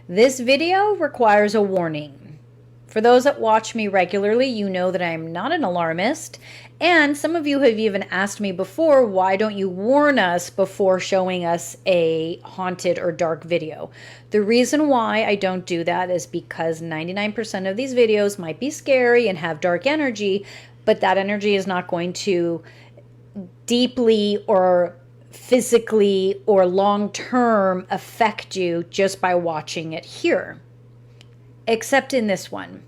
This video requires a warning. For those that watch me regularly, you know that I'm not an alarmist, and some of you have even asked me before, why don't you warn us before showing us a haunted or dark video? The reason why I don't do that is because 99% of these videos might be scary and have dark energy, but that energy is not going to deeply or physically or long-term affect you just by watching it here. Except in this one.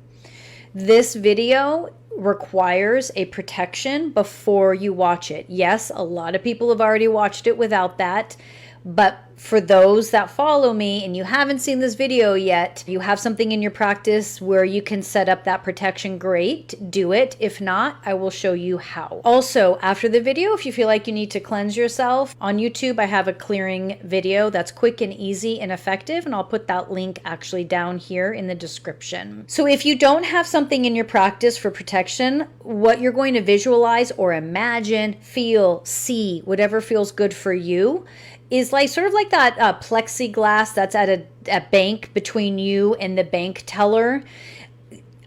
This video requires a protection before you watch it. Yes, a lot of people have already watched it without that, but for those that follow me and you haven't seen this video yet, you have something in your practice where you can set up that protection, great, do it. If not, I will show you how. Also, after the video, if you feel like you need to cleanse yourself, on YouTube I have a clearing video that's quick and easy and effective, and I'll put that link actually down here in the description. So if you don't have something in your practice for protection, what you're going to visualize or imagine, feel, see, whatever feels good for you, is like sort of like that plexiglass that's at a bank between you and the bank teller.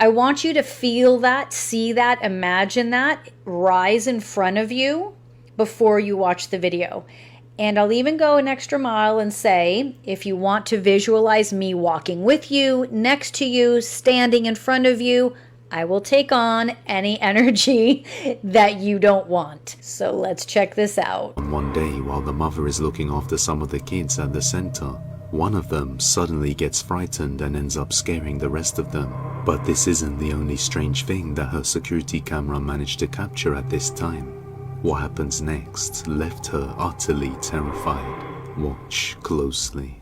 I want you to feel that, see that, imagine that rise in front of you before you watch the video. And I'll even go an extra mile and say, if you want to visualize me walking with you, next to you, standing in front of you, I will take on any energy that you don't want. So let's check this out. One day, while the mother is looking after some of the kids at the center, one of them suddenly gets frightened and ends up scaring the rest of them. But this isn't the only strange thing that her security camera managed to capture at this time. What happens next left her utterly terrified. Watch closely.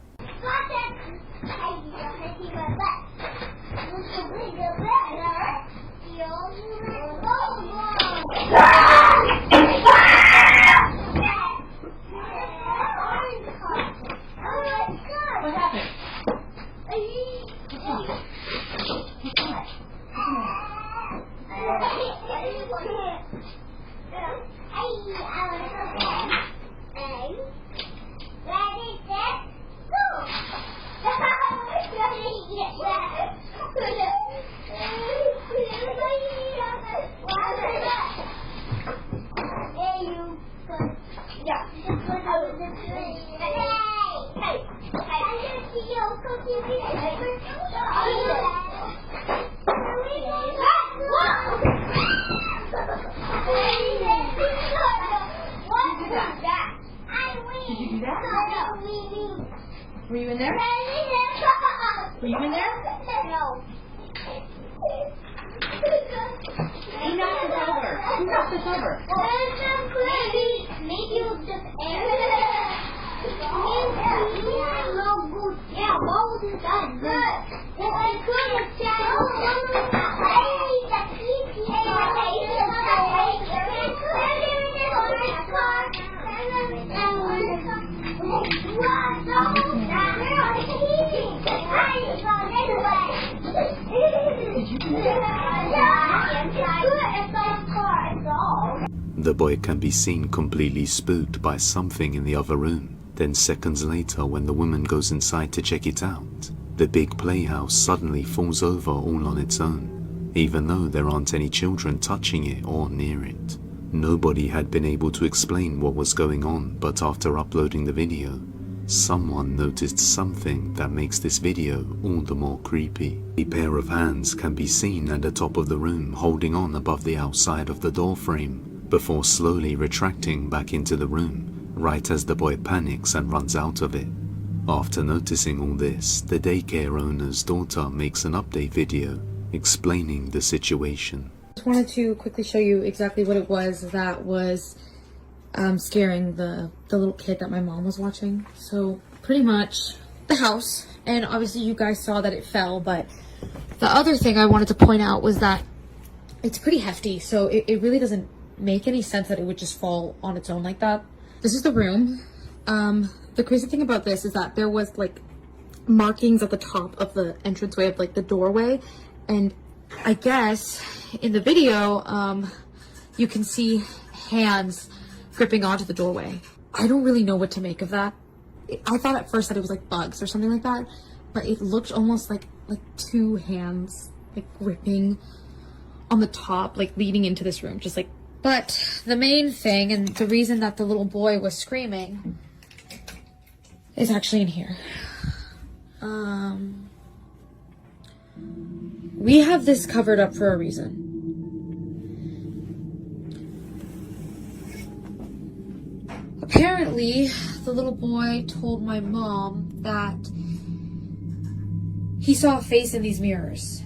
Were you in there? Were you in there? No. Who knocked this over? Who knocked this over? Maybe it was just air. Yeah, what was it done? Good. I could have said, The boy can be seen completely spooked by something in the other room. Then seconds later, when the woman goes inside to check it out, the big playhouse suddenly falls over all on its own, even though there aren't any children touching it or near it. Nobody had been able to explain what was going on, but after uploading the video, someone noticed something that makes this video all the more creepy. A pair of hands can be seen at the top of the room holding on above the outside of the door frame, before slowly retracting back into the room, right as the boy panics and runs out of it. After noticing all this, the daycare owner's daughter makes an update video explaining the situation. Just wanted to quickly show you exactly what it was that was scaring the little kid that my mom was watching. So pretty much the house, and obviously you guys saw that it fell, but the other thing I wanted to point out was that it's pretty hefty, so it really doesn't make any sense that it would just fall on its own like that. This is the room. The crazy thing about this is that there was like markings at the top of the entranceway of like the doorway, and I guess in the video you can see hands gripping onto the doorway. I don't really know what to make of that. I thought at first that it was like bugs or something like that, but it looked almost like two hands like gripping on the top, like leading into this room, just like. But the main thing, and the reason that the little boy was screaming, is actually in here. We have this covered up for a reason. Apparently, the little boy told my mom that he saw a face in these mirrors.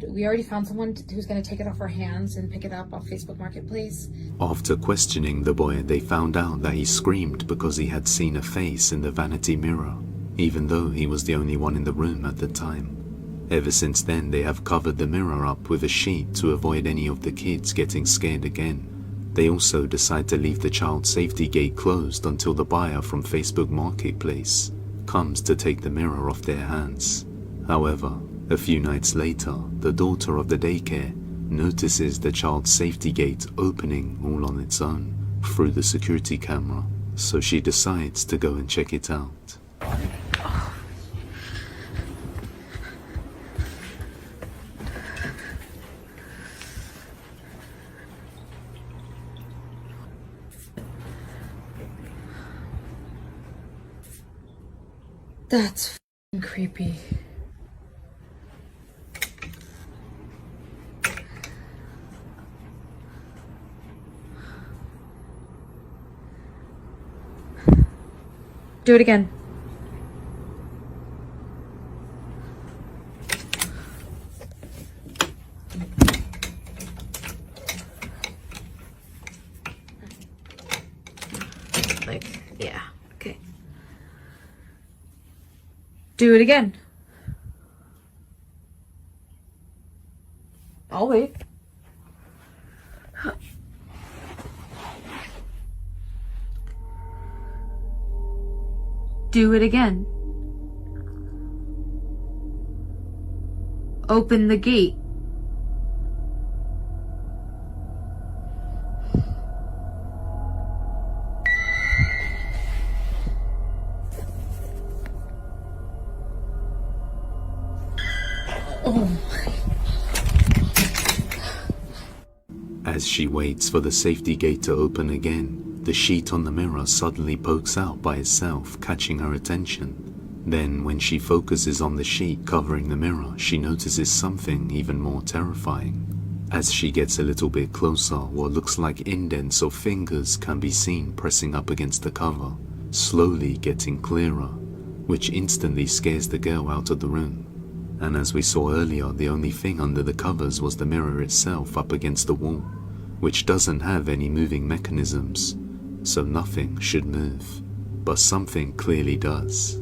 We already found someone who's going to take it off our hands and pick it up off Facebook Marketplace. After questioning the boy, they found out that he screamed because he had seen a face in the vanity mirror, even though he was the only one in the room at the time. Ever since then, they have covered the mirror up with a sheet to avoid any of the kids getting scared again. They also decide to leave the child safety gate closed until the buyer from Facebook Marketplace comes to take the mirror off their hands. However, a few nights later, the daughter of the daycare notices the child safety gate opening all on its own through the security camera, so she decides to go and check it out. That's f***ing creepy. Do it again. Like, yeah, okay. Do it again. I'll wait. Do it again. Open the gate. Oh. As she waits for the safety gate to open again, the sheet on the mirror suddenly pokes out by itself, catching her attention. Then, when she focuses on the sheet covering the mirror, she notices something even more terrifying. As she gets a little bit closer, what looks like indents or fingers can be seen pressing up against the cover, slowly getting clearer, which instantly scares the girl out of the room. And as we saw earlier, the only thing under the covers was the mirror itself up against the wall, which doesn't have any moving mechanisms, so nothing should move. But something clearly does.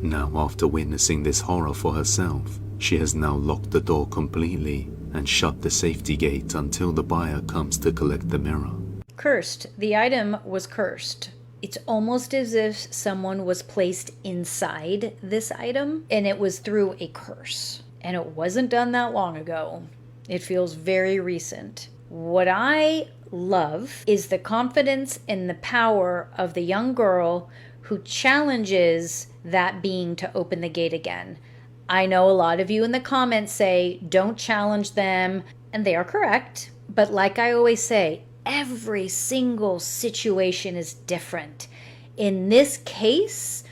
Now, after witnessing this horror for herself, she has now locked the door completely and shut the safety gate until the buyer comes to collect the mirror. Cursed. The item was cursed. It's almost as if someone was placed inside this item and it was through a curse. And it wasn't done that long ago. It feels very recent. What I love is the confidence and the power of the young girl who challenges that being to open the gate again. I know a lot of you in the comments say, don't challenge them, and they are correct. But like I always say, every single situation is different. In this case,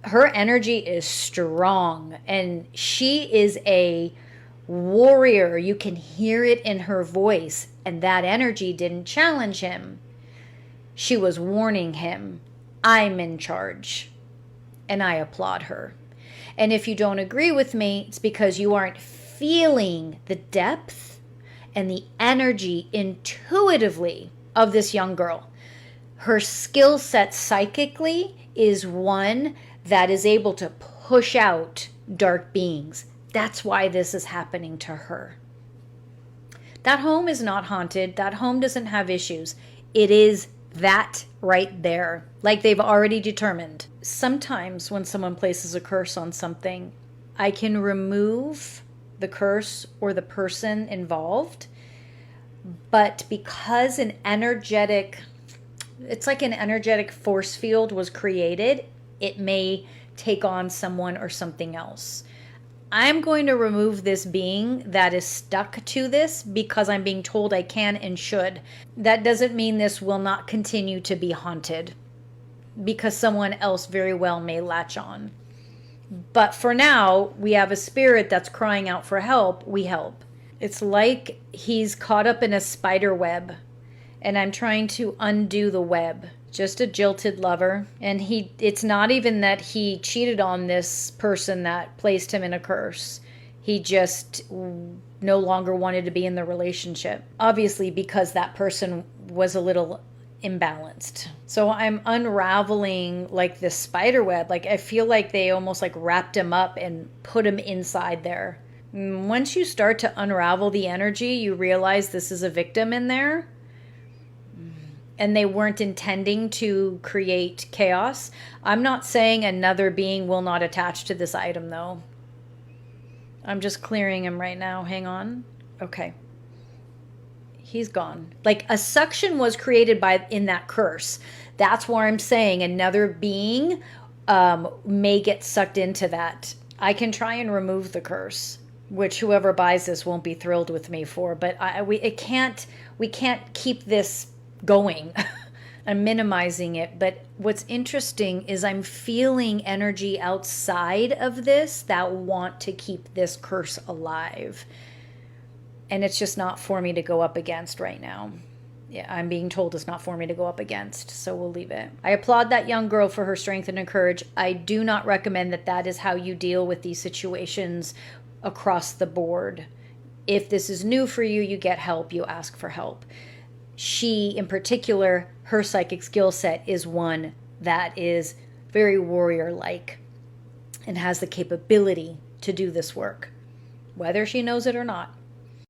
her energy is strong, and she is a warrior. You can hear it in her voice, and that energy didn't challenge him. She was warning him, I'm in charge, and I applaud her. And if you don't agree with me, it's because you aren't feeling the depth and the energy intuitively of this young girl. Her skill set psychically is one that is able to push out dark beings. That's why this is happening to her. That home is not haunted. That home doesn't have issues. It is that right there, like they've already determined. Sometimes when someone places a curse on something, I can remove the curse or the person involved, but because it's like an energetic force field was created, it may take on someone or something else. I'm going to remove this being that is stuck to this because I'm being told I can and should. That doesn't mean this will not continue to be haunted, because someone else very well may latch on. But for now, we have a spirit that's crying out for help. We help. It's like he's caught up in a spider web, and I'm trying to undo the web. Just a jilted lover. And it's not even that he cheated on this person that placed him in a curse. He just no longer wanted to be in the relationship. Obviously, because that person was a little imbalanced. So I'm unraveling like this spider web. Like, I feel like they almost like wrapped him up and put him inside there. Once you start to unravel the energy, you realize this is a victim in there. And they weren't intending to create chaos. I'm not saying another being will not attach to this item, though. I'm just clearing him right now. Hang on. Okay. He's gone. Like, a suction was created in that curse. That's why I'm saying another being may get sucked into that. I can try and remove the curse, which whoever buys this won't be thrilled with me for. But we can't keep this going. I'm minimizing it. But what's interesting is I'm feeling energy outside of this that want to keep this curse alive. And it's just not for me to go up against right now. Yeah, I'm being told it's not for me to go up against, so we'll leave it. I applaud that young girl for her strength and her courage. I do not recommend that is how you deal with these situations across the board. If this is new for you, you get help, you ask for help. She, in particular, her psychic skill set is one that is very warrior-like and has the capability to do this work, whether she knows it or not.